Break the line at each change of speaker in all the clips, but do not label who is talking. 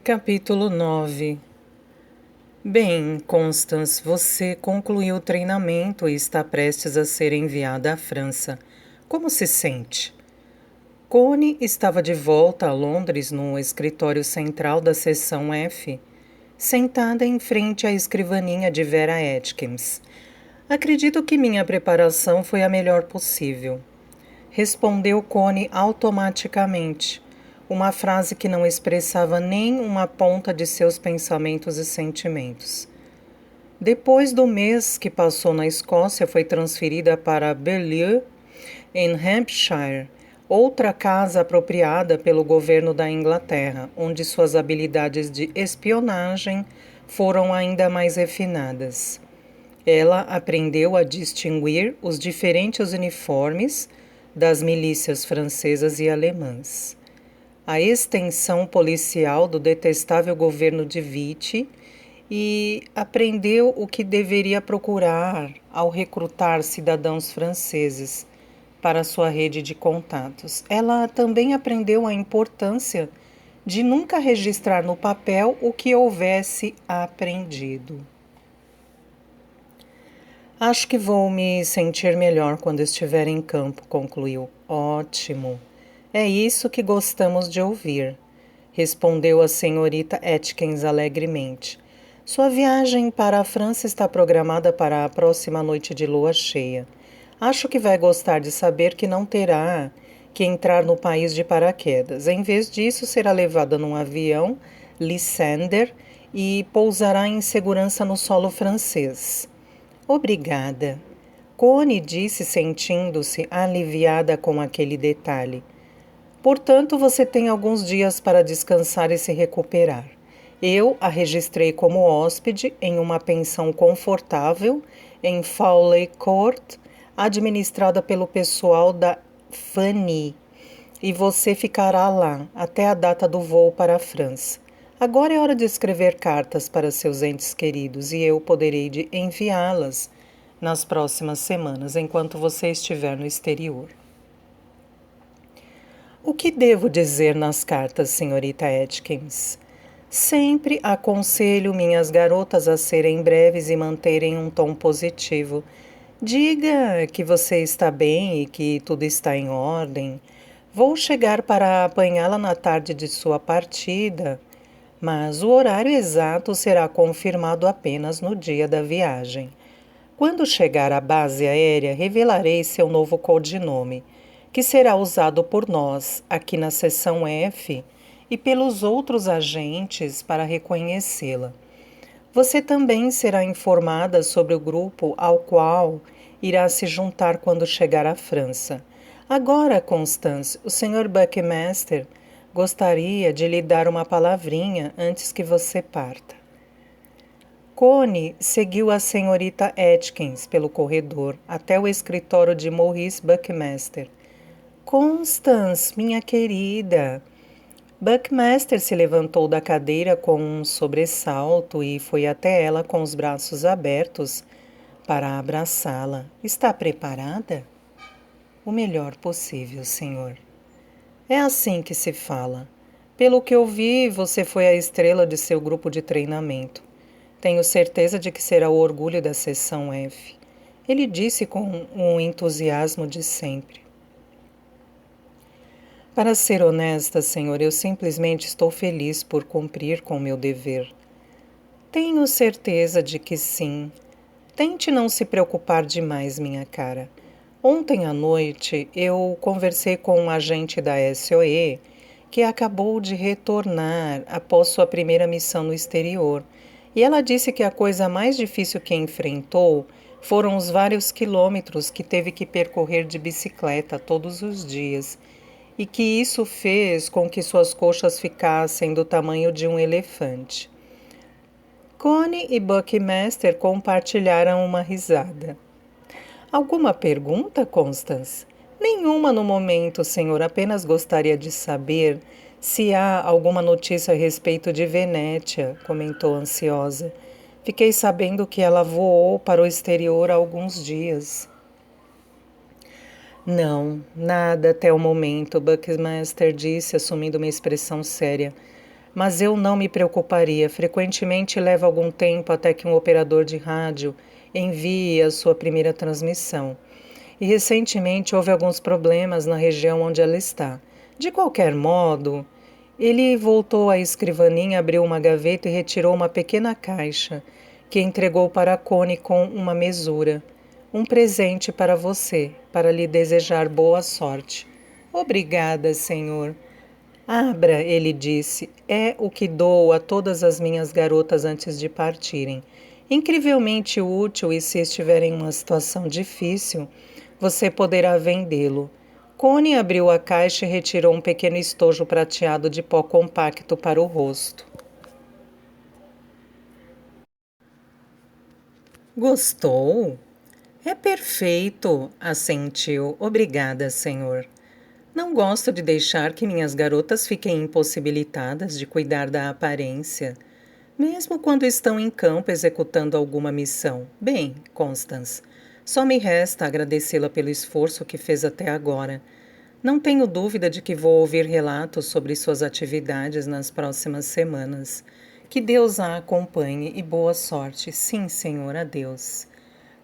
Capítulo 9. Bem, Constance, você concluiu o treinamento e está prestes a ser enviada à França. Como se sente? Connie estava de volta a Londres no escritório central da seção F, sentada em frente à escrivaninha de Vera Atkins. Acredito que minha preparação foi a melhor possível. Respondeu Connie automaticamente, uma frase que não expressava nem uma ponta de seus pensamentos e sentimentos. Depois do mês que passou na Escócia, foi transferida para Beaulieu, em Hampshire, outra casa apropriada pelo governo da Inglaterra, onde suas habilidades de espionagem foram ainda mais refinadas. Ela aprendeu a distinguir os diferentes uniformes das milícias francesas e alemãs. A extensão policial do detestável governo de Vichy e aprendeu o que deveria procurar ao recrutar cidadãos franceses para sua rede de contatos. Ela também aprendeu a importância de nunca registrar no papel o que houvesse aprendido. Acho que vou me sentir melhor quando estiver em campo, concluiu. Ótimo. É isso que gostamos de ouvir, respondeu a senhorita Atkins alegremente. Sua viagem para a França está programada para a próxima noite de lua cheia. Acho que vai gostar de saber que não terá que entrar no país de paraquedas. Em vez disso, será levada num avião Lysander e pousará em segurança no solo francês. Obrigada. Connie disse, sentindo-se aliviada com aquele detalhe. Portanto, você tem alguns dias para descansar e se recuperar. Eu a registrei como hóspede em uma pensão confortável em Fawley Court, administrada pelo pessoal da Fanny, e você ficará lá até a data do voo para a França. Agora é hora de escrever cartas para seus entes queridos e eu poderei enviá-las nas próximas semanas, enquanto você estiver no exterior. O que devo dizer nas cartas, senhorita Atkins? Sempre aconselho minhas garotas a serem breves e manterem um tom positivo. Diga que você está bem e que tudo está em ordem. Vou chegar para apanhá-la na tarde de sua partida, mas o horário exato será confirmado apenas no dia da viagem. Quando chegar à base aérea, revelarei seu novo codinome, que será usado por nós aqui na seção F e pelos outros agentes para reconhecê-la. Você também será informada sobre o grupo ao qual irá se juntar quando chegar à França. Agora, Constance, o Sr. Buckmaster gostaria de lhe dar uma palavrinha antes que você parta. Connie seguiu a senhorita Atkins pelo corredor até o escritório de Maurice Buckmaster. Constance, minha querida. Buckmaster se levantou da cadeira com um sobressalto e foi até ela com os braços abertos para abraçá-la. Está preparada? O melhor possível, senhor. É assim que se fala. Pelo que eu vi, você foi a estrela de seu grupo de treinamento. Tenho certeza de que será o orgulho da seção F. Ele disse com um entusiasmo de sempre. Para ser honesta, senhor, eu simplesmente estou feliz por cumprir com o meu dever. Tenho certeza de que sim. Tente não se preocupar demais, minha cara. Ontem à noite eu conversei com um agente da SOE que acabou de retornar após sua primeira missão no exterior. E ela disse que a coisa mais difícil que enfrentou foram os vários quilômetros que teve que percorrer de bicicleta todos os dias e que isso fez com que suas coxas ficassem do tamanho de um elefante. Connie e Buckmaster compartilharam uma risada. Alguma pergunta, Constance? Nenhuma no momento, senhor. Apenas gostaria de saber se há alguma notícia a respeito de Venétia, comentou ansiosa. Fiquei sabendo que ela voou para o exterior há alguns dias. Não, nada até o momento, Buckmaster disse, assumindo uma expressão séria. Mas eu não me preocuparia. Frequentemente leva algum tempo até que um operador de rádio envie a sua primeira transmissão. E recentemente houve alguns problemas na região onde ela está. De qualquer modo, ele voltou à escrivaninha, abriu uma gaveta e retirou uma pequena caixa, que entregou para Connie com uma mesura. Um presente para você, para lhe desejar boa sorte. Obrigada, senhor. Abra, ele disse, é o que dou a todas as minhas garotas antes de partirem. Incrivelmente útil e se estiver em uma situação difícil, você poderá vendê-lo. Connie abriu a caixa e retirou um pequeno estojo prateado de pó compacto para o rosto. Gostou? É perfeito, assentiu. Obrigada, senhor. Não gosto de deixar que minhas garotas fiquem impossibilitadas de cuidar da aparência, mesmo quando estão em campo executando alguma missão. Bem, Constance, só me resta agradecê-la pelo esforço que fez até agora. Não tenho dúvida de que vou ouvir relatos sobre suas atividades nas próximas semanas. Que Deus a acompanhe e boa sorte. Sim, senhor, adeus.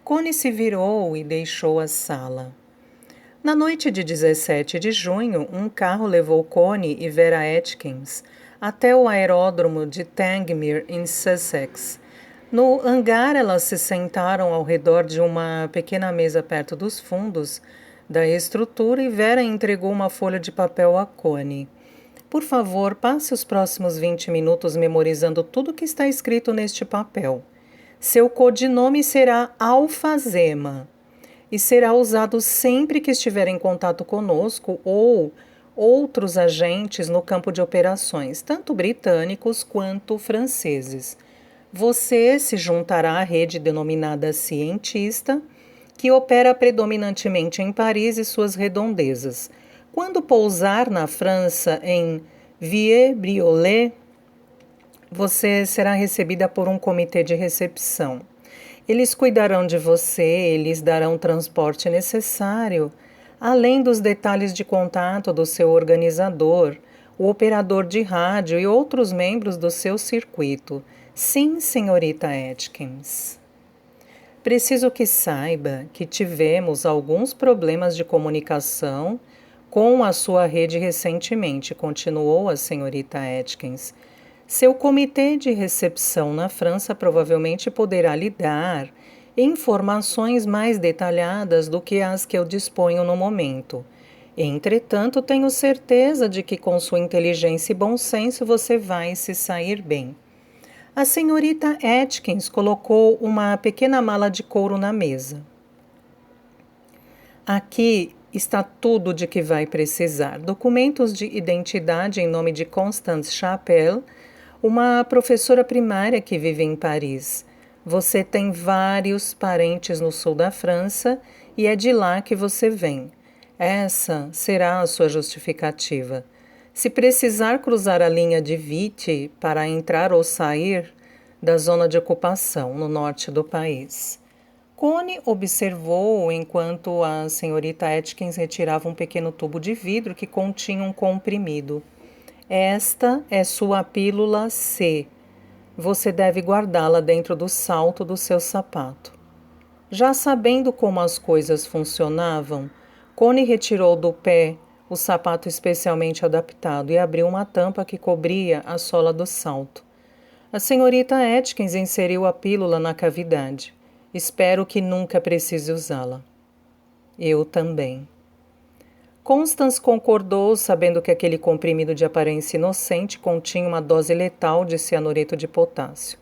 Connie se virou e deixou a sala. Na noite de 17 de junho, um carro levou Connie e Vera Atkins até o aeródromo de Tangmere, em Sussex. No hangar, elas se sentaram ao redor de uma pequena mesa perto dos fundos da estrutura e Vera entregou uma folha de papel a Connie. Por favor, passe os próximos 20 minutos memorizando tudo o que está escrito neste papel. Seu codinome será Alfazema e será usado sempre que estiver em contato conosco ou outros agentes no campo de operações, tanto britânicos quanto franceses. Você se juntará à rede denominada Cientista, que opera predominantemente em Paris e suas redondezas. Quando pousar na França, em Vieux-Briolet, você será recebida por um comitê de recepção. Eles cuidarão de você, eles darão o transporte necessário, além dos detalhes de contato do seu organizador, o operador de rádio e outros membros do seu circuito. Sim, senhorita Atkins. Preciso que saiba que tivemos alguns problemas de comunicação com a sua rede recentemente, continuou a senhorita Atkins. Seu comitê de recepção na França provavelmente poderá lhe dar informações mais detalhadas do que as que eu disponho no momento. Entretanto, tenho certeza de que com sua inteligência e bom senso você vai se sair bem. A senhorita Atkins colocou uma pequena mala de couro na mesa. Aqui está tudo de que vai precisar. Documentos de identidade em nome de Constance Chapelle, uma professora primária que vive em Paris. Você tem vários parentes no sul da França e é de lá que você vem. Essa será a sua justificativa. Se precisar cruzar a linha de Vichy para entrar ou sair da zona de ocupação no norte do país. Connie observou enquanto a senhorita Atkins retirava um pequeno tubo de vidro que continha um comprimido. Esta é sua pílula C. Você deve guardá-la dentro do salto do seu sapato. Já sabendo como as coisas funcionavam, Connie retirou do pé o sapato especialmente adaptado e abriu uma tampa que cobria a sola do salto. A senhorita Atkins inseriu a pílula na cavidade. Espero que nunca precise usá-la. Eu também. Constance concordou, sabendo que aquele comprimido de aparência inocente continha uma dose letal de cianureto de potássio,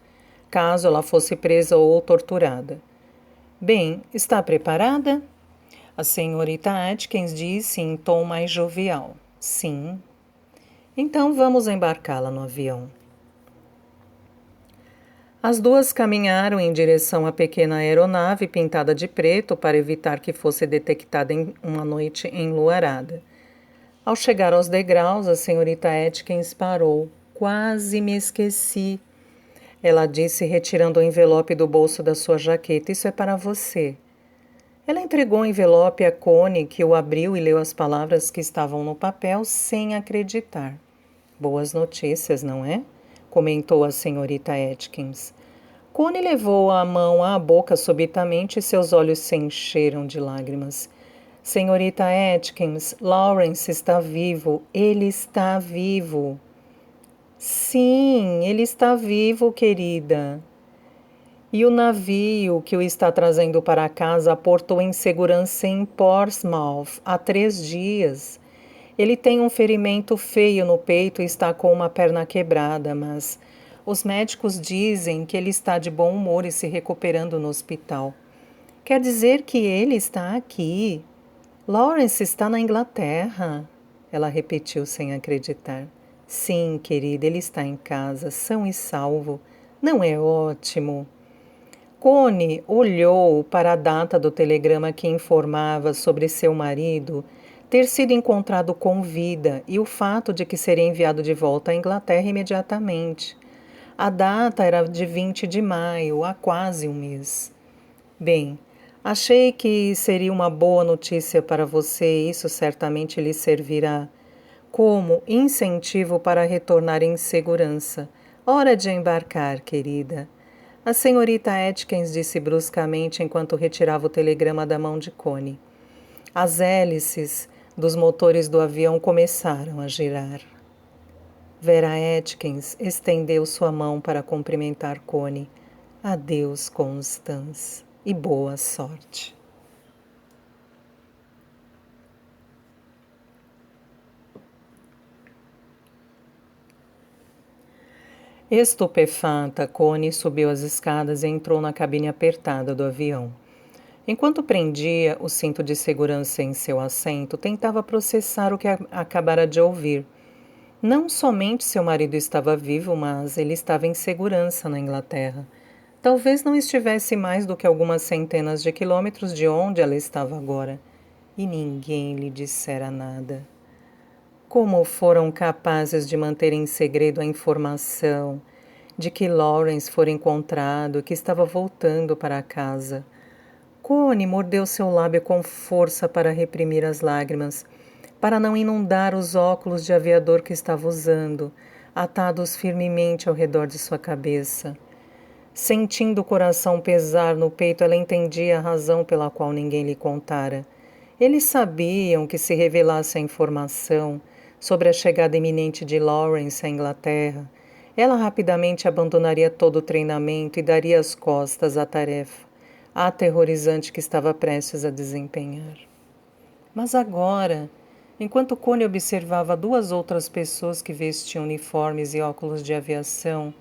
caso ela fosse presa ou torturada. Bem, está preparada? A senhorita Atkins disse em tom mais jovial. Sim. Então vamos embarcá-la no avião. As duas caminharam em direção à pequena aeronave pintada de preto para evitar que fosse detectada em uma noite enluarada. Ao chegar aos degraus, a senhorita Atkins parou. Quase me esqueci. Ela disse, retirando o envelope do bolso da sua jaqueta. Isso é para você. Ela entregou o envelope a Connie, que o abriu e leu as palavras que estavam no papel sem acreditar. Boas notícias, não é? Comentou a senhorita Atkins. Connie levou a mão à boca subitamente e seus olhos se encheram de lágrimas. Senhorita Atkins, Lawrence está vivo. Ele está vivo. Sim, ele está vivo, querida. E o navio que o está trazendo para casa aportou em segurança em Portsmouth há 3 dias. Ele tem um ferimento feio no peito e está com uma perna quebrada, mas os médicos dizem que ele está de bom humor e se recuperando no hospital. Quer dizer que ele está aqui. Lawrence está na Inglaterra. Ela repetiu sem acreditar. Sim, querida, ele está em casa, são e salvo. Não é ótimo? Connie olhou para a data do telegrama que informava sobre seu marido ter sido encontrado com vida e o fato de que seria enviado de volta à Inglaterra imediatamente. A data era de 20 de maio, há quase um mês. Bem, achei que seria uma boa notícia para você e isso certamente lhe servirá como incentivo para retornar em segurança. Hora de embarcar, querida. A senhorita Atkins disse bruscamente enquanto retirava o telegrama da mão de Connie. As hélices dos motores do avião começaram a girar. Vera Atkins estendeu sua mão para cumprimentar Connie. Adeus, Constance, e boa sorte. Estupefata, Connie subiu as escadas e entrou na cabine apertada do avião. Enquanto prendia o cinto de segurança em seu assento, tentava processar o que acabara de ouvir. Não somente seu marido estava vivo, mas ele estava em segurança na Inglaterra. Talvez não estivesse mais do que algumas centenas de quilômetros de onde ela estava agora. E ninguém lhe dissera nada. Como foram capazes de manter em segredo a informação de que Lawrence fora encontrado e que estava voltando para casa? Connie mordeu seu lábio com força para reprimir as lágrimas, para não inundar os óculos de aviador que estava usando, atados firmemente ao redor de sua cabeça. Sentindo o coração pesar no peito, ela entendia a razão pela qual ninguém lhe contara. Eles sabiam que se revelasse a informação sobre a chegada iminente de Lawrence à Inglaterra, ela rapidamente abandonaria todo o treinamento e daria as costas à tarefa aterrorizante que estava prestes a desempenhar. Mas agora, enquanto Connie observava 2 outras pessoas que vestiam uniformes e óculos de aviação,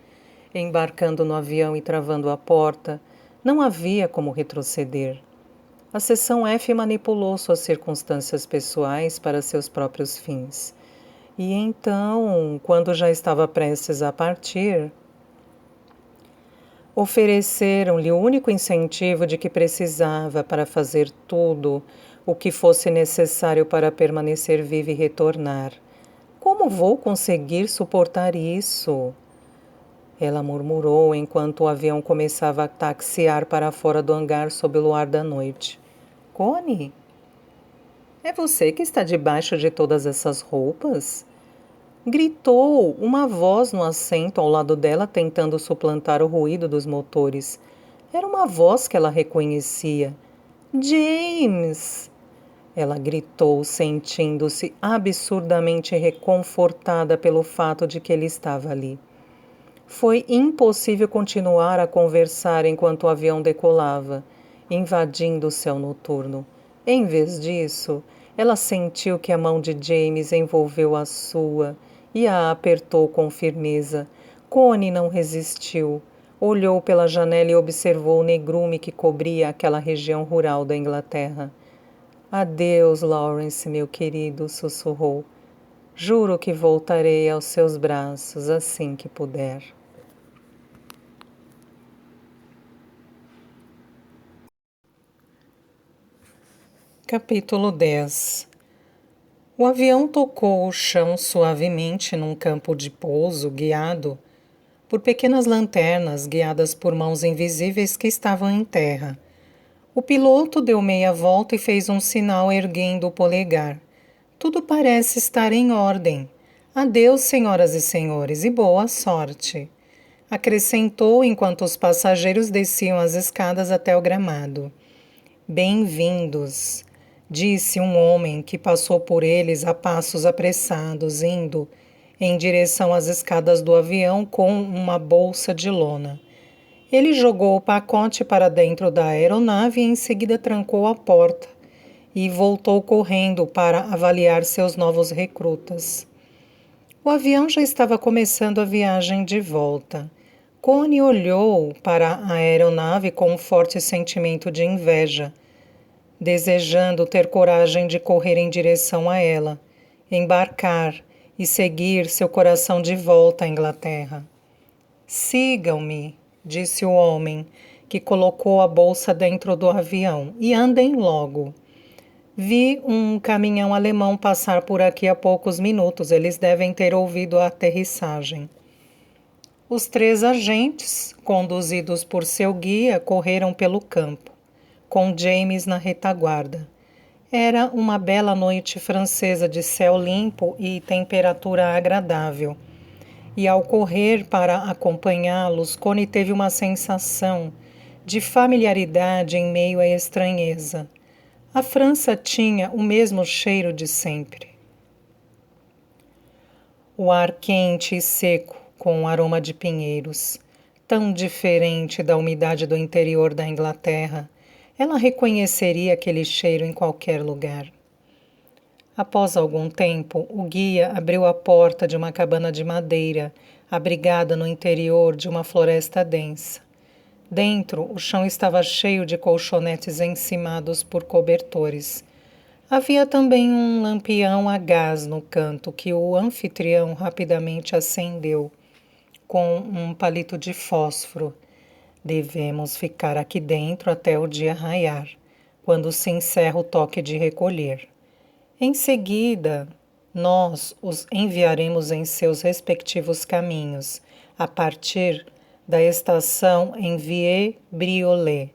embarcando no avião e travando a porta, não havia como retroceder. A seção F manipulou suas circunstâncias pessoais para seus próprios fins. E então, quando já estava prestes a partir, ofereceram-lhe o único incentivo de que precisava para fazer tudo o que fosse necessário para permanecer vivo e retornar. Como vou conseguir suportar isso? Ela murmurou enquanto o avião começava a taxiar para fora do hangar sob o luar da noite. Connie? É você que está debaixo de todas essas roupas? Gritou uma voz no assento ao lado dela, tentando suplantar o ruído dos motores. Era uma voz que ela reconhecia. James! Ela gritou, sentindo-se absurdamente reconfortada pelo fato de que ele estava ali. Foi impossível continuar a conversar enquanto o avião decolava, invadindo o céu noturno. Em vez disso, ela sentiu que a mão de James envolveu a sua e a apertou com firmeza. Connie não resistiu. Olhou pela janela e observou o negrume que cobria aquela região rural da Inglaterra. Adeus, Lawrence, meu querido, sussurrou. Juro que voltarei aos seus braços assim que puder. Capítulo 10. O avião tocou o chão suavemente num campo de pouso guiado por pequenas lanternas guiadas por mãos invisíveis que estavam em terra. O piloto deu meia volta e fez um sinal erguendo o polegar. Tudo parece estar em ordem. Adeus, senhoras e senhores, e boa sorte, acrescentou enquanto os passageiros desciam as escadas até o gramado. Bem-vindos, disse um homem que passou por eles a passos apressados, indo em direção às escadas do avião com uma bolsa de lona. Ele jogou o pacote para dentro da aeronave e em seguida trancou a porta e voltou correndo para avaliar seus novos recrutas. O avião já estava começando a viagem de volta. Connie olhou para a aeronave com um forte sentimento de inveja, desejando ter coragem de correr em direção a ela, embarcar e seguir seu coração de volta à Inglaterra. Sigam-me, disse o homem, que colocou a bolsa dentro do avião, e andem logo. Vi um caminhão alemão passar por aqui há poucos minutos. Eles devem ter ouvido a aterrissagem. Os 3 agentes, conduzidos por seu guia, correram pelo campo, com James na retaguarda. Era uma bela noite francesa de céu limpo e temperatura agradável. E ao correr para acompanhá-los, Connie teve uma sensação de familiaridade em meio à estranheza. A França tinha o mesmo cheiro de sempre. O ar quente e seco, com um aroma de pinheiros, tão diferente da umidade do interior da Inglaterra, ela reconheceria aquele cheiro em qualquer lugar. Após algum tempo, o guia abriu a porta de uma cabana de madeira, abrigada no interior de uma floresta densa. Dentro, o chão estava cheio de colchonetes encimados por cobertores. Havia também um lampião a gás no canto que o anfitrião rapidamente acendeu com um palito de fósforo. Devemos ficar aqui dentro até o dia raiar, quando se encerra o toque de recolher. Em seguida, nós os enviaremos em seus respectivos caminhos, a partir da estação em Vie-Briolet,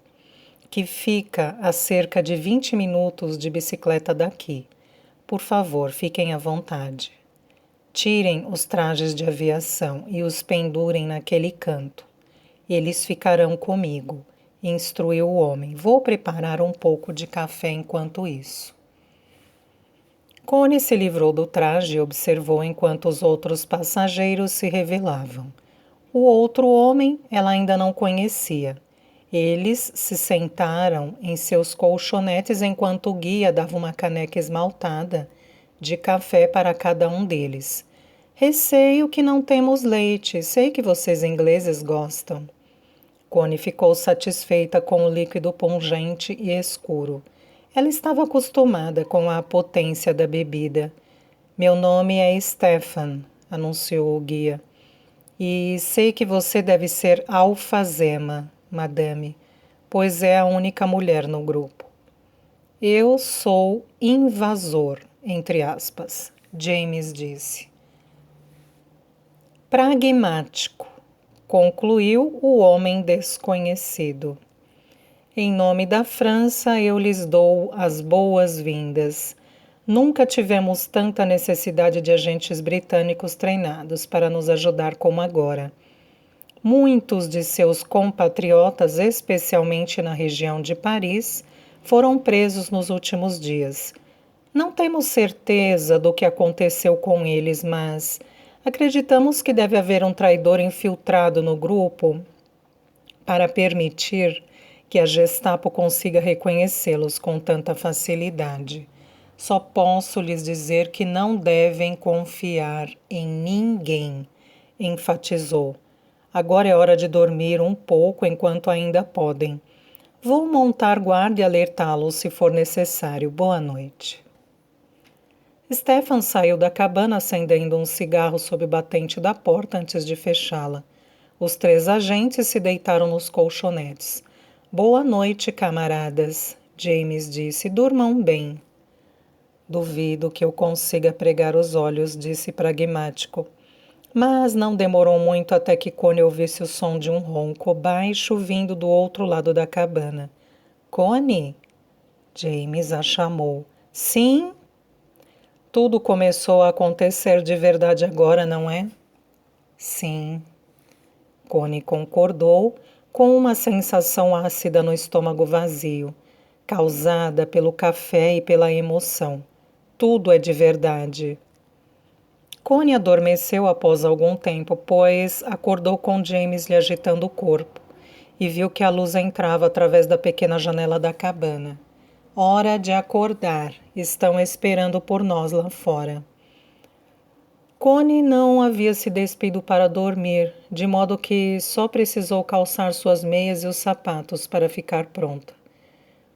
que fica a cerca de 20 minutos de bicicleta daqui. Por favor, fiquem à vontade. Tirem os trajes de aviação e os pendurem naquele canto. Eles ficarão comigo, instruiu o homem. Vou preparar um pouco de café enquanto isso. Connie se livrou do traje e observou enquanto os outros passageiros se revelavam. O outro homem ela ainda não conhecia. Eles se sentaram em seus colchonetes enquanto o guia dava uma caneca esmaltada de café para cada um deles. Receio que não temos leite, sei que vocês ingleses gostam. Connie ficou satisfeita com o líquido pungente e escuro. Ela estava acostumada com a potência da bebida. Meu nome é Stefan, anunciou o guia. E sei que você deve ser alfazema, madame, pois é a única mulher no grupo. Eu sou invasor, entre aspas, James disse. Pragmático, concluiu o homem desconhecido. Em nome da França, eu lhes dou as boas-vindas. Nunca tivemos tanta necessidade de agentes britânicos treinados para nos ajudar como agora. Muitos de seus compatriotas, especialmente na região de Paris, foram presos nos últimos dias. Não temos certeza do que aconteceu com eles, mas acreditamos que deve haver um traidor infiltrado no grupo para permitir que a Gestapo consiga reconhecê-los com tanta facilidade. Só posso lhes dizer que não devem confiar em ninguém, enfatizou. Agora é hora de dormir um pouco enquanto ainda podem. Vou montar guarda e alertá-los se for necessário. Boa noite. Stefan saiu da cabana acendendo um cigarro sob o batente da porta antes de fechá-la. Os 3 agentes se deitaram nos colchonetes. Boa noite, camaradas, James disse. Durmam bem. Duvido que eu consiga pregar os olhos, disse pragmático. Mas não demorou muito até que Connie ouvisse o som de um ronco baixo vindo do outro lado da cabana. Connie? James a chamou. Sim? Tudo começou a acontecer de verdade agora, não é? Sim, Connie concordou, com uma sensação ácida no estômago vazio, causada pelo café e pela emoção. Tudo é de verdade. Connie adormeceu após algum tempo, pois acordou com James lhe agitando o corpo e viu que a luz entrava através da pequena janela da cabana. Hora de acordar. Estão esperando por nós lá fora. Connie não havia se despido para dormir, de modo que só precisou calçar suas meias e os sapatos para ficar pronta.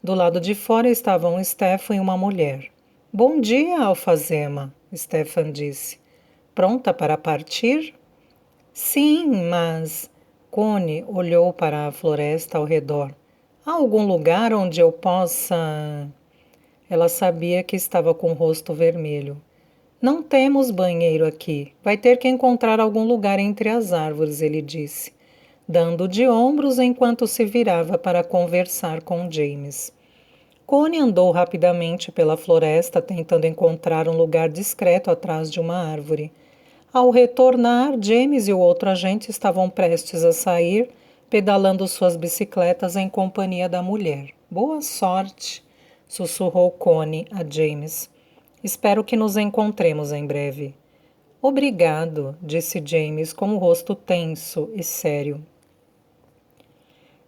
Do lado de fora estavam Stefan e uma mulher. Bom dia, Alfazema, Stefan disse. Pronta para partir? Sim, mas... Connie olhou para a floresta ao redor. Há algum lugar onde eu possa... Ela sabia que estava com o rosto vermelho. Não temos banheiro aqui. Vai ter que encontrar algum lugar entre as árvores, ele disse, dando de ombros enquanto se virava para conversar com James. Connie andou rapidamente pela floresta, tentando encontrar um lugar discreto atrás de uma árvore. Ao retornar, James e o outro agente estavam prestes a sair, pedalando suas bicicletas em companhia da mulher. Boa sorte, sussurrou Connie a James. Espero que nos encontremos em breve. Obrigado, disse James com o rosto tenso e sério.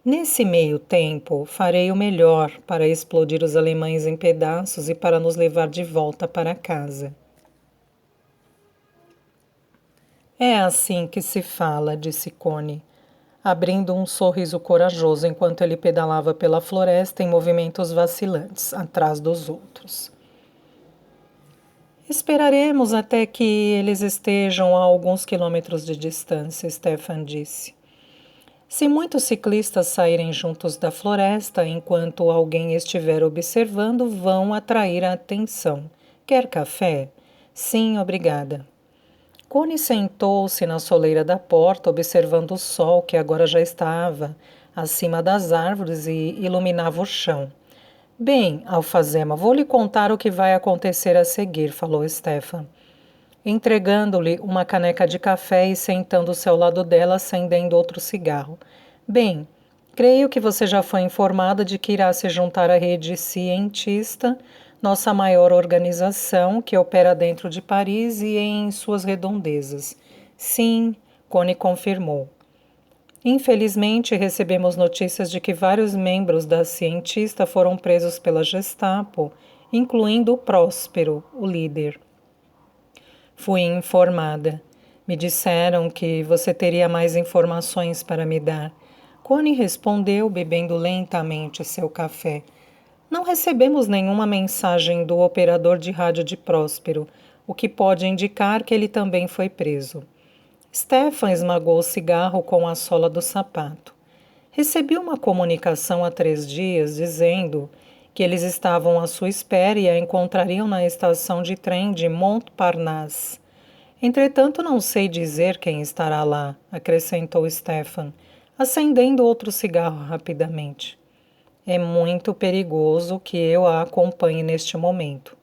Nesse meio tempo, farei o melhor para explodir os alemães em pedaços e para nos levar de volta para casa. É assim que se fala, disse Connie, abrindo um sorriso corajoso enquanto ele pedalava pela floresta em movimentos vacilantes, atrás dos outros. Esperaremos até que eles estejam a alguns quilômetros de distância, Stefan disse. Se muitos ciclistas saírem juntos da floresta enquanto alguém estiver observando, vão atrair a atenção. Quer café? Sim, obrigada. Connie sentou-se na soleira da porta, observando o sol que agora já estava acima das árvores e iluminava o chão. Bem, Alfazema, vou lhe contar o que vai acontecer a seguir, falou Stefan, entregando-lhe uma caneca de café e sentando-se ao lado dela, acendendo outro cigarro. Bem, creio que você já foi informada de que irá se juntar à rede cientista, nossa maior organização, que opera dentro de Paris e em suas redondezas. Sim, Connie confirmou. Infelizmente, recebemos notícias de que vários membros da cientista foram presos pela Gestapo, incluindo o Próspero, o líder. Fui informada. Me disseram que você teria mais informações para me dar. Connie respondeu, bebendo lentamente seu café. Não recebemos nenhuma mensagem do operador de rádio de Próspero, o que pode indicar que ele também foi preso. Stefan esmagou o cigarro com a sola do sapato. Recebi uma comunicação há 3 dias dizendo que eles estavam à sua espera e a encontrariam na estação de trem de Montparnasse. Entretanto, não sei dizer quem estará lá, acrescentou Stefan, acendendo outro cigarro rapidamente. É muito perigoso que eu a acompanhe neste momento.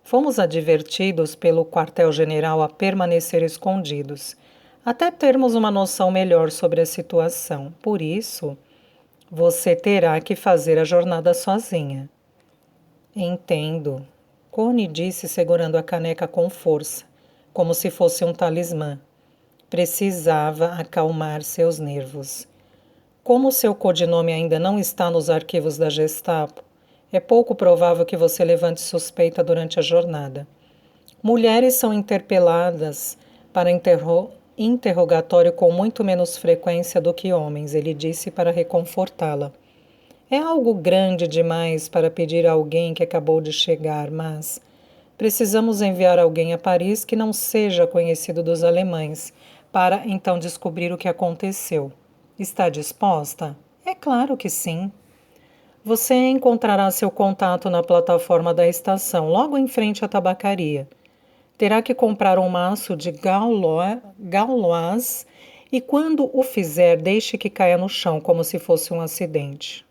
Fomos advertidos pelo quartel-general a permanecer escondidos, até termos uma noção melhor sobre a situação. Por isso, você terá que fazer a jornada sozinha. Entendo, Connie disse segurando a caneca com força, como se fosse um talismã. Precisava acalmar seus nervos. Como seu codinome ainda não está nos arquivos da Gestapo, é pouco provável que você levante suspeita durante a jornada. Mulheres são interpeladas para interrogatório com muito menos frequência do que homens, ele disse para reconfortá-la. É algo grande demais para pedir a alguém que acabou de chegar, mas precisamos enviar alguém a Paris que não seja conhecido dos alemães, para então descobrir o que aconteceu. Está disposta? É claro que sim. Você encontrará seu contato na plataforma da estação, logo em frente à tabacaria. Terá que comprar um maço de Gauloise e quando o fizer, deixe que caia no chão como se fosse um acidente.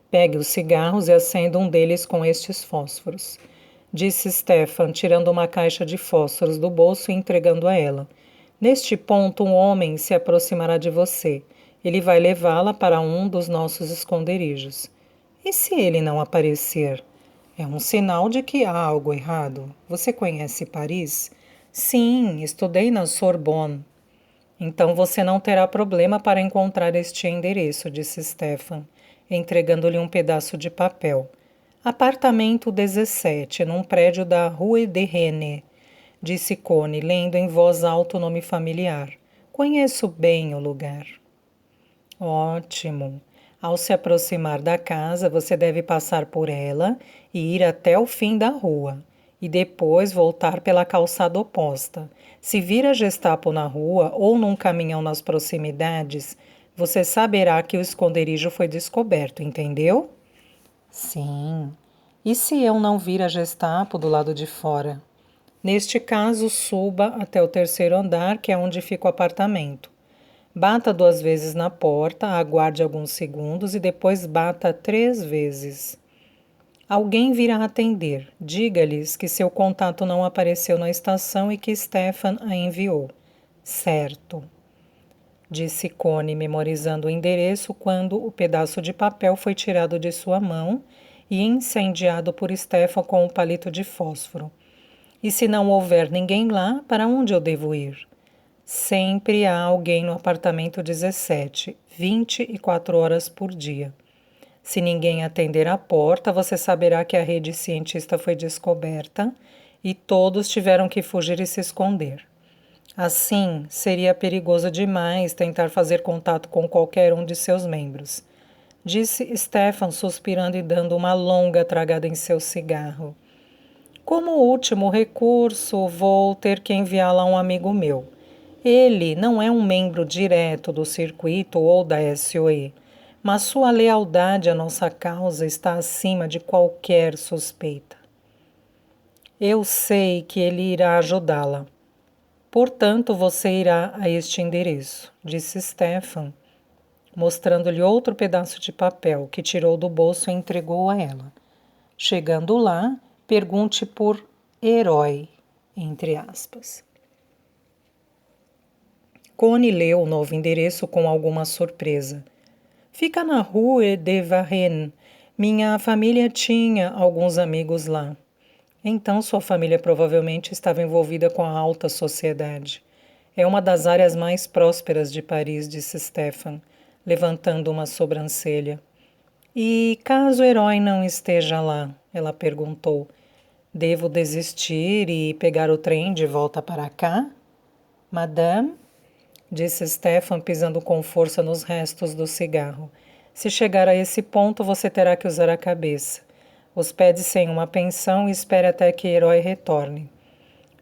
Pegue os cigarros e acenda um deles com estes fósforos. disse Stefan, tirando uma caixa de fósforos do bolso e entregando a ela. Neste ponto, um homem se aproximará de você. Ele vai levá-la para um dos nossos esconderijos. E se ele não aparecer? É um sinal de que há algo errado. Você conhece Paris? Sim, estudei na Sorbonne. Então você não terá problema para encontrar este endereço, disse Stefan, entregando-lhe um pedaço de papel. Apartamento 17, num prédio da Rue de Rennes, disse Connie, lendo em voz alta o nome familiar. Conheço bem o lugar. Ótimo. Ao se aproximar da casa, você deve passar por ela e ir até o fim da rua, e depois voltar pela calçada oposta. Se vir a Gestapo na rua ou num caminhão nas proximidades, você saberá que o esconderijo foi descoberto, entendeu? Sim. E se eu não vir a Gestapo do lado de fora? Neste caso, suba até o terceiro andar, que é onde fica o apartamento. Bata 2 vezes na porta, aguarde alguns segundos e depois bata 3 vezes. Alguém virá atender. Diga-lhes que seu contato não apareceu na estação e que Stefan a enviou. Certo, disse Connie, memorizando o endereço quando o pedaço de papel foi tirado de sua mão e incendiado por Stefan com um palito de fósforo. E se não houver ninguém lá, para onde eu devo ir? Sempre há alguém no apartamento 17, 24 horas por dia. Se ninguém atender à porta, você saberá que a rede cientista foi descoberta e todos tiveram que fugir e se esconder. Assim, seria perigoso demais tentar fazer contato com qualquer um de seus membros, disse Stefan, suspirando e dando uma longa tragada em seu cigarro. Como último recurso, vou ter que enviá-la a um amigo meu. Ele não é um membro direto do circuito ou da SOE, mas sua lealdade à nossa causa está acima de qualquer suspeita. Eu sei que ele irá ajudá-la. Portanto, você irá a este endereço, disse Stefan, mostrando-lhe outro pedaço de papel que tirou do bolso e entregou a ela. Chegando lá, pergunte por herói, entre aspas. Connie leu o novo endereço com alguma surpresa. Fica na Rue de Varenne. Minha família tinha alguns amigos lá. Então sua família provavelmente estava envolvida com a alta sociedade. É uma das áreas mais prósperas de Paris, disse Stefan, levantando uma sobrancelha. E caso o herói não esteja lá? Ela perguntou. Devo desistir e pegar o trem de volta para cá? Madame? Disse Stefan, pisando com força nos restos do cigarro. Se chegar a esse ponto, você terá que usar a cabeça. Hospede-se em uma pensão e espere até que Herói retorne.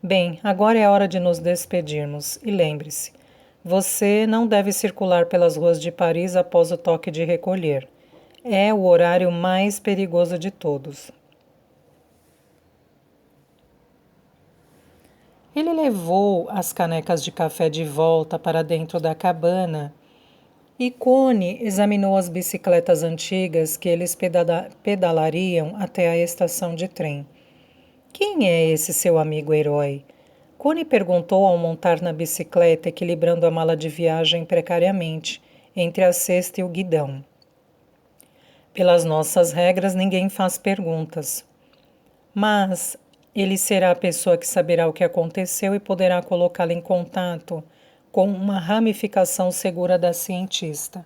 Bem, agora é a hora de nos despedirmos. E lembre-se, você não deve circular pelas ruas de Paris após o toque de recolher. É o horário mais perigoso de todos. Ele levou as canecas de café de volta para dentro da cabana e Connie examinou as bicicletas antigas que eles pedalariam até a estação de trem. Quem é esse seu amigo herói? Connie perguntou ao montar na bicicleta, equilibrando a mala de viagem precariamente entre a cesta e o guidão. Pelas nossas regras, ninguém faz perguntas. Mas ele será a pessoa que saberá o que aconteceu e poderá colocá-la em contato com uma ramificação segura da cientista.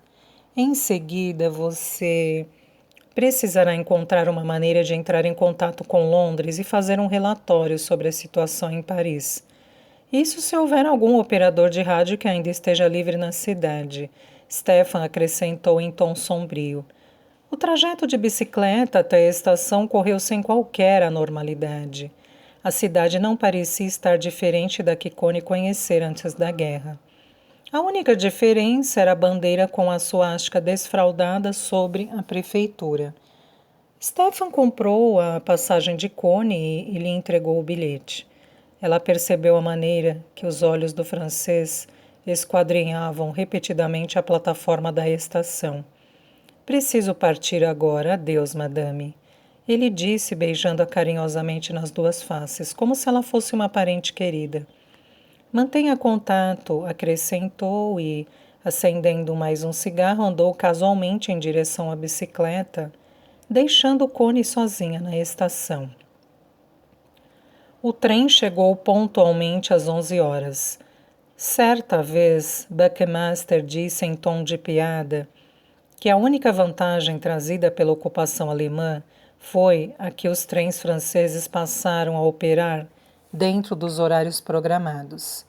Em seguida, você precisará encontrar uma maneira de entrar em contato com Londres e fazer um relatório sobre a situação em Paris. Isso se houver algum operador de rádio que ainda esteja livre na cidade, Stefan acrescentou em tom sombrio. O trajeto de bicicleta até a estação correu sem qualquer anormalidade. A cidade não parecia estar diferente da que Connie conhecera antes da guerra. A única diferença era a bandeira com a suástica desfraldada sobre a prefeitura. Stefan comprou a passagem de Connie e lhe entregou o bilhete. Ela percebeu a maneira que os olhos do francês esquadrinhavam repetidamente a plataforma da estação. Preciso partir agora. Adeus, madame. Ele disse, beijando-a carinhosamente nas duas faces, como se ela fosse uma parente querida. Mantenha contato, acrescentou e, acendendo mais um cigarro, andou casualmente em direção à bicicleta, deixando Connie sozinha na estação. O trem chegou pontualmente às 11 horas. Certa vez, Buckmaster disse em tom de piada que a única vantagem trazida pela ocupação alemã foi a que os trens franceses passaram a operar dentro dos horários programados.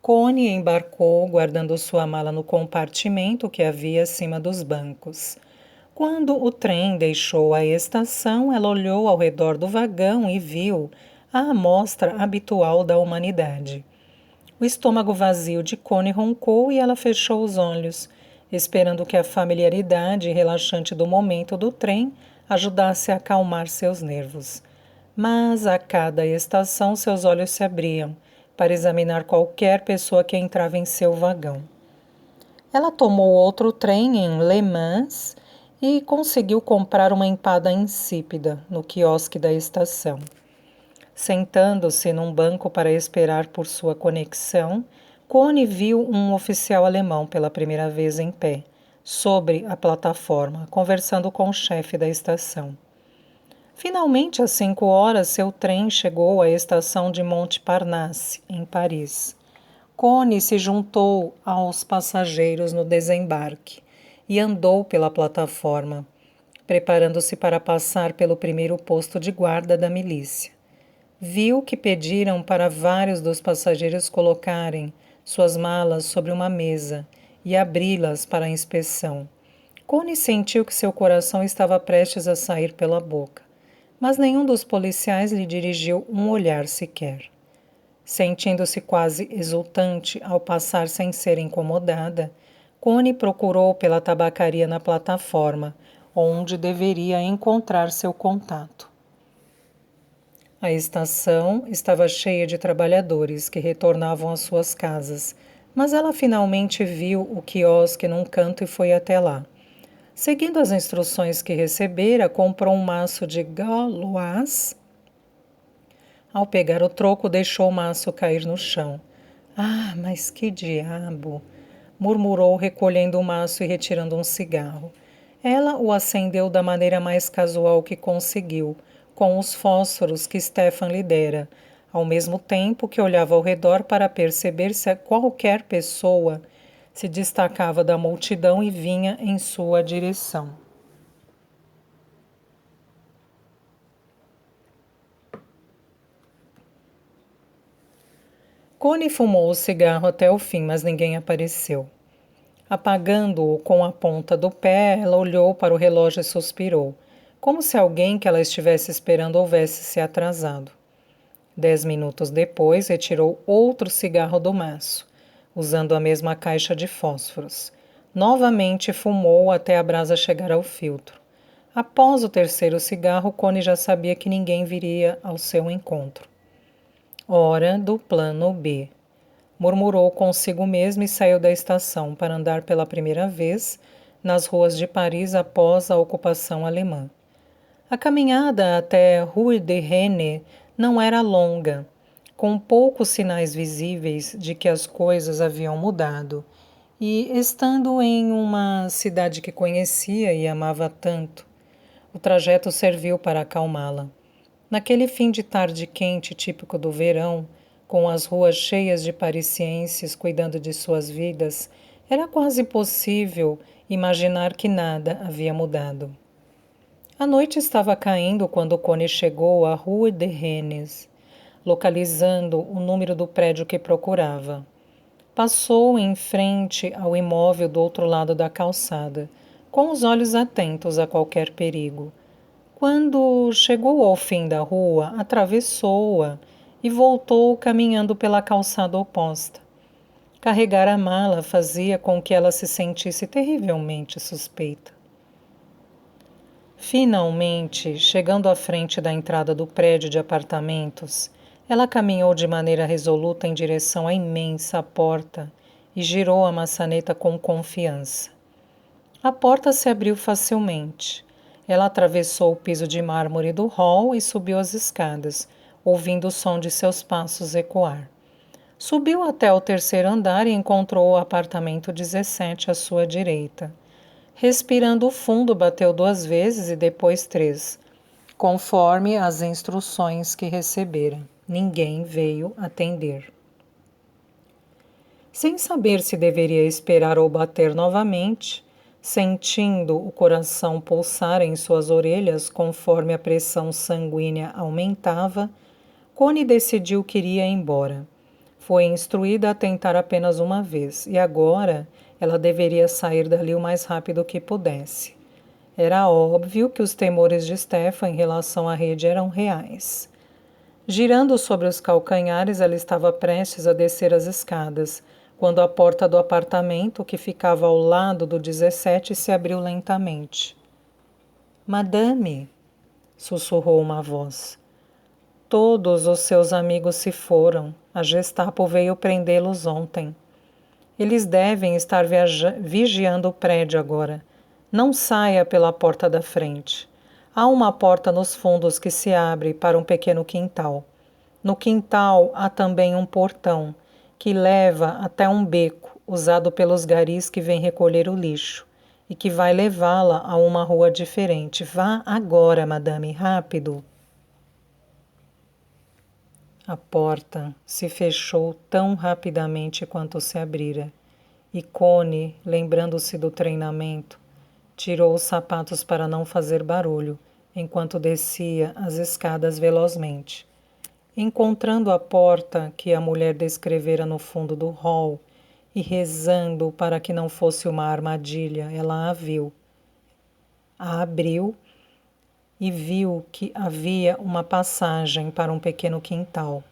Connie embarcou, guardando sua mala no compartimento que havia acima dos bancos. Quando o trem deixou a estação, ela olhou ao redor do vagão e viu a amostra habitual da humanidade. O estômago vazio de Connie roncou e ela fechou os olhos, esperando que a familiaridade relaxante do momento do trem ajudasse a acalmar seus nervos. Mas a cada estação seus olhos se abriam para examinar qualquer pessoa que entrava em seu vagão. Ela tomou outro trem em Le Mans e conseguiu comprar uma empada insípida no quiosque da estação. Sentando-se num banco para esperar por sua conexão, Connie viu um oficial alemão pela primeira vez em pé, sobre a plataforma, conversando com o chefe da estação. Finalmente, às 5 horas, seu trem chegou à estação de Montparnasse, em Paris. Connie se juntou aos passageiros no desembarque e andou pela plataforma, preparando-se para passar pelo primeiro posto de guarda da milícia. Viu que pediram para vários dos passageiros colocarem suas malas sobre uma mesa e abri-las para a inspeção. Connie sentiu que seu coração estava prestes a sair pela boca, mas nenhum dos policiais lhe dirigiu um olhar sequer. Sentindo-se quase exultante ao passar sem ser incomodada, Connie procurou pela tabacaria na plataforma, onde deveria encontrar seu contato. A estação estava cheia de trabalhadores que retornavam às suas casas, mas ela finalmente viu o quiosque num canto e foi até lá. Seguindo as instruções que recebera, comprou um maço de Gauloise. Ao pegar o troco, deixou o maço cair no chão. Ah, mas que diabo! Murmurou, recolhendo o maço e retirando um cigarro. Ela o acendeu da maneira mais casual que conseguiu, com os fósforos que Stefan lhe dera, ao mesmo tempo que olhava ao redor para perceber se qualquer pessoa se destacava da multidão e vinha em sua direção. Connie fumou o cigarro até o fim, mas ninguém apareceu. Apagando-o com a ponta do pé, ela olhou para o relógio e suspirou, como se alguém que ela estivesse esperando houvesse se atrasado. 10 minutos depois, retirou outro cigarro do maço, usando a mesma caixa de fósforos. Novamente fumou até a brasa chegar ao filtro. Após o terceiro cigarro, Connie já sabia que ninguém viria ao seu encontro. Hora do plano B. Murmurou consigo mesmo e saiu da estação para andar pela primeira vez nas ruas de Paris após a ocupação alemã. A caminhada até Rue de Rennes não era longa, com poucos sinais visíveis de que as coisas haviam mudado, e estando em uma cidade que conhecia e amava tanto, o trajeto serviu para acalmá-la. Naquele fim de tarde quente típico do verão, com as ruas cheias de parisienses cuidando de suas vidas, era quase possível imaginar que nada havia mudado. A noite estava caindo quando Connie chegou à Rue de Rennes, localizando o número do prédio que procurava. Passou em frente ao imóvel do outro lado da calçada, com os olhos atentos a qualquer perigo. Quando chegou ao fim da rua, atravessou-a e voltou caminhando pela calçada oposta. Carregar a mala fazia com que ela se sentisse terrivelmente suspeita. Finalmente, chegando à frente da entrada do prédio de apartamentos, ela caminhou de maneira resoluta em direção à imensa porta e girou a maçaneta com confiança. A porta se abriu facilmente. Ela atravessou o piso de mármore do hall e subiu as escadas, ouvindo o som de seus passos ecoar. Subiu até o terceiro andar e encontrou o apartamento 17 à sua direita. Respirando fundo, bateu 2 vezes e depois 3, conforme as instruções que recebera. Ninguém veio atender. Sem saber se deveria esperar ou bater novamente, sentindo o coração pulsar em suas orelhas conforme a pressão sanguínea aumentava, Connie decidiu que iria embora. Foi instruída a tentar apenas uma vez, e agora ela deveria sair dali o mais rápido que pudesse. Era óbvio que os temores de Stefan em relação à rede eram reais. Girando sobre os calcanhares, ela estava prestes a descer as escadas, quando a porta do apartamento, que ficava ao lado do 17, se abriu lentamente. Madame, sussurrou uma voz. Todos os seus amigos se foram. A Gestapo veio prendê-los ontem. Eles devem estar vigiando o prédio agora. Não saia pela porta da frente. Há uma porta nos fundos que se abre para um pequeno quintal. No quintal há também um portão que leva até um beco usado pelos garis que vêm recolher o lixo e que vai levá-la a uma rua diferente. Vá agora, madame, rápido. A porta se fechou tão rapidamente quanto se abrira, e Connie, lembrando-se do treinamento, tirou os sapatos para não fazer barulho, enquanto descia as escadas velozmente. Encontrando a porta que a mulher descrevera no fundo do hall e rezando para que não fosse uma armadilha, ela a viu. A abriu e viu que havia uma passagem para um pequeno quintal.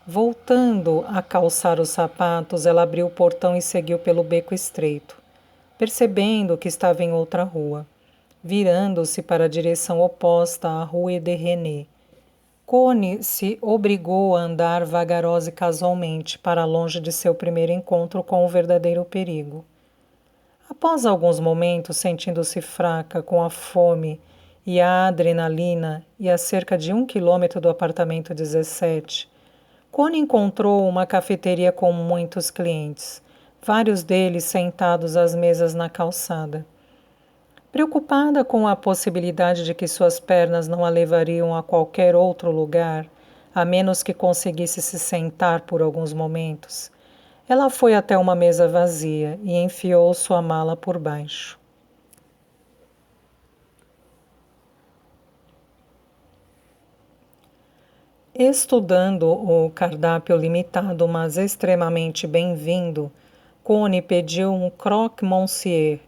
Voltando a calçar os sapatos, ela abriu o portão e seguiu pelo beco estreito, percebendo que estava em outra rua. Virando-se para a direção oposta à Rue de René, Connie se obrigou a andar vagarosa e casualmente para longe de seu primeiro encontro com o verdadeiro perigo. Após alguns momentos, sentindo-se fraca com a fome e a adrenalina e a cerca de 1 quilômetro do apartamento 17, Connie encontrou uma cafeteria com muitos clientes, vários deles sentados às mesas na calçada. Preocupada com a possibilidade de que suas pernas não a levariam a qualquer outro lugar, a menos que conseguisse se sentar por alguns momentos, ela foi até uma mesa vazia e enfiou sua mala por baixo. Estudando o cardápio limitado, mas extremamente bem-vindo, Connie pediu um croque-monsieur.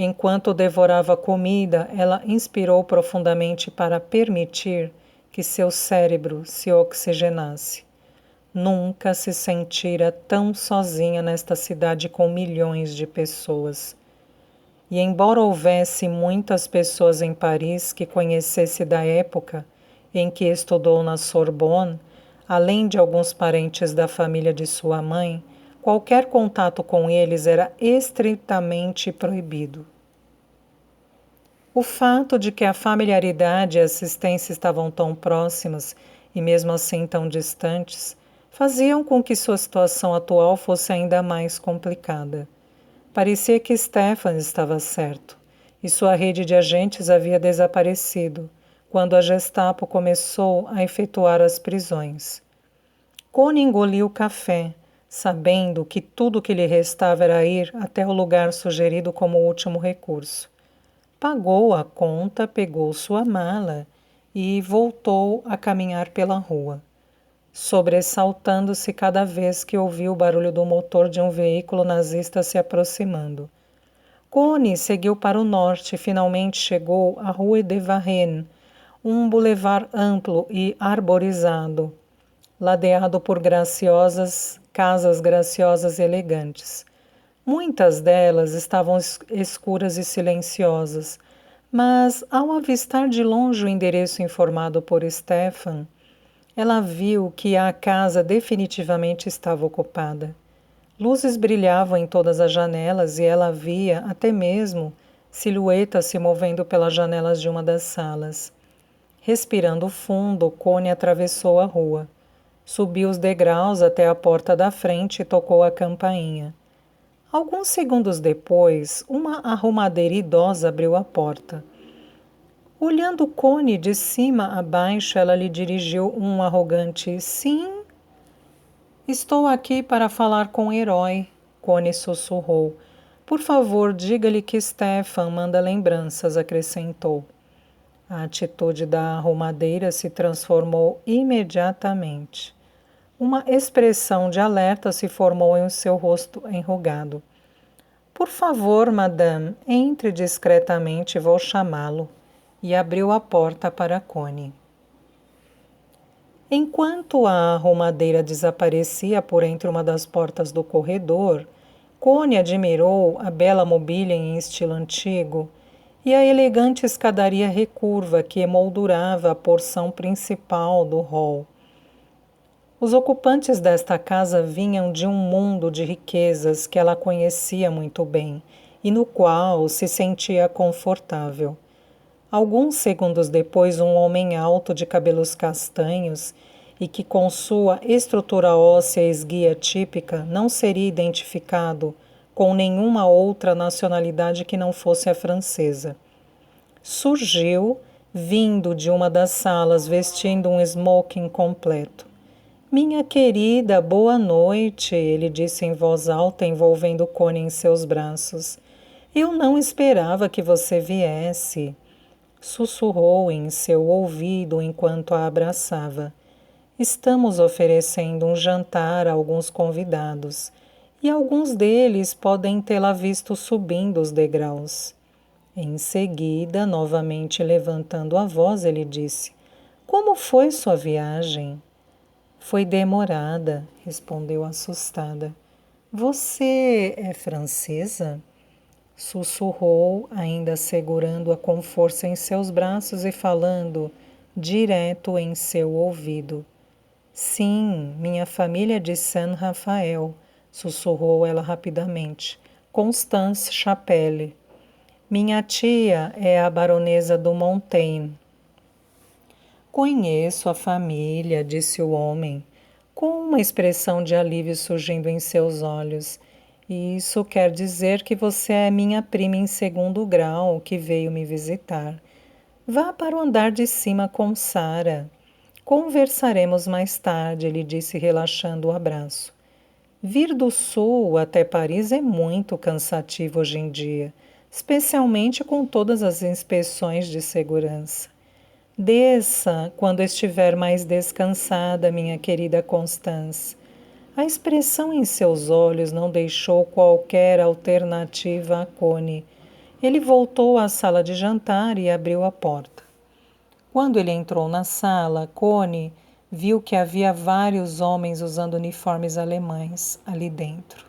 Enquanto devorava comida, ela inspirou profundamente para permitir que seu cérebro se oxigenasse. Nunca se sentira tão sozinha nesta cidade com milhões de pessoas. E embora houvesse muitas pessoas em Paris que conhecesse da época em que estudou na Sorbonne, além de alguns parentes da família de sua mãe, qualquer contato com eles era estritamente proibido. O fato de que a familiaridade e a assistência estavam tão próximas e mesmo assim tão distantes, faziam com que sua situação atual fosse ainda mais complicada. Parecia que Stefan estava certo, e sua rede de agentes havia desaparecido quando a Gestapo começou a efetuar as prisões. Connie engoliu o café, sabendo que tudo o que lhe restava era ir até o lugar sugerido como último recurso. Pagou a conta, pegou sua mala e voltou a caminhar pela rua, sobressaltando-se cada vez que ouviu o barulho do motor de um veículo nazista se aproximando. Connie seguiu para o norte e finalmente chegou à Rue de Varenne, um bulevar amplo e arborizado, ladeado por casas graciosas e elegantes. Muitas delas estavam escuras e silenciosas, mas ao avistar de longe o endereço informado por Stefan, ela viu que a casa definitivamente estava ocupada. Luzes brilhavam em todas as janelas e ela via, até mesmo, silhuetas se movendo pelas janelas de uma das salas. Respirando fundo, Connie atravessou a rua. Subiu os degraus até a porta da frente e tocou a campainha. Alguns segundos depois, uma arrumadeira idosa abriu a porta. Olhando Connie de cima a baixo, ela lhe dirigiu um arrogante sim. Estou aqui para falar com o herói, Connie sussurrou. Por favor, diga-lhe que Stefan manda lembranças, acrescentou. A atitude da arrumadeira se transformou imediatamente. Uma expressão de alerta se formou em seu rosto enrugado. Por favor, madame, entre discretamente, vou chamá-lo. E abriu a porta para Connie. Enquanto a arrumadeira desaparecia por entre uma das portas do corredor, Connie admirou a bela mobília em estilo antigo e a elegante escadaria recurva que emoldurava a porção principal do hall. Os ocupantes desta casa vinham de um mundo de riquezas que ela conhecia muito bem e no qual se sentia confortável. Alguns segundos depois, um homem alto de cabelos castanhos e que com sua estrutura óssea esguia típica não seria identificado com nenhuma outra nacionalidade que não fosse a francesa. Surgiu, vindo de uma das salas vestindo um smoking completo. Minha querida, boa noite, ele disse em voz alta, envolvendo Connie em seus braços. Eu não esperava que você viesse. Sussurrou em seu ouvido enquanto a abraçava. Estamos oferecendo um jantar a alguns convidados, e alguns deles podem tê-la visto subindo os degraus. Em seguida, novamente levantando a voz, ele disse: Como foi sua viagem? Foi demorada, respondeu assustada. Você é francesa? Sussurrou, ainda segurando-a com força em seus braços e falando direto em seu ouvido. Sim, minha família é de Saint-Raphael, sussurrou ela rapidamente. Constance Chapelle. Minha tia é a baronesa do Montaigne. Conheço a família, disse o homem, com uma expressão de alívio surgindo em seus olhos. Isso quer dizer que você é minha prima em segundo grau que veio me visitar. Vá para o andar de cima com Sara. Conversaremos mais tarde, ele disse relaxando o abraço. Vir do sul até Paris é muito cansativo hoje em dia, especialmente com todas as inspeções de segurança. Desça quando estiver mais descansada, minha querida Constance. A expressão em seus olhos não deixou qualquer alternativa a Connie. Ele voltou à sala de jantar e abriu a porta. Quando ele entrou na sala, Connie viu que havia vários homens usando uniformes alemães ali dentro.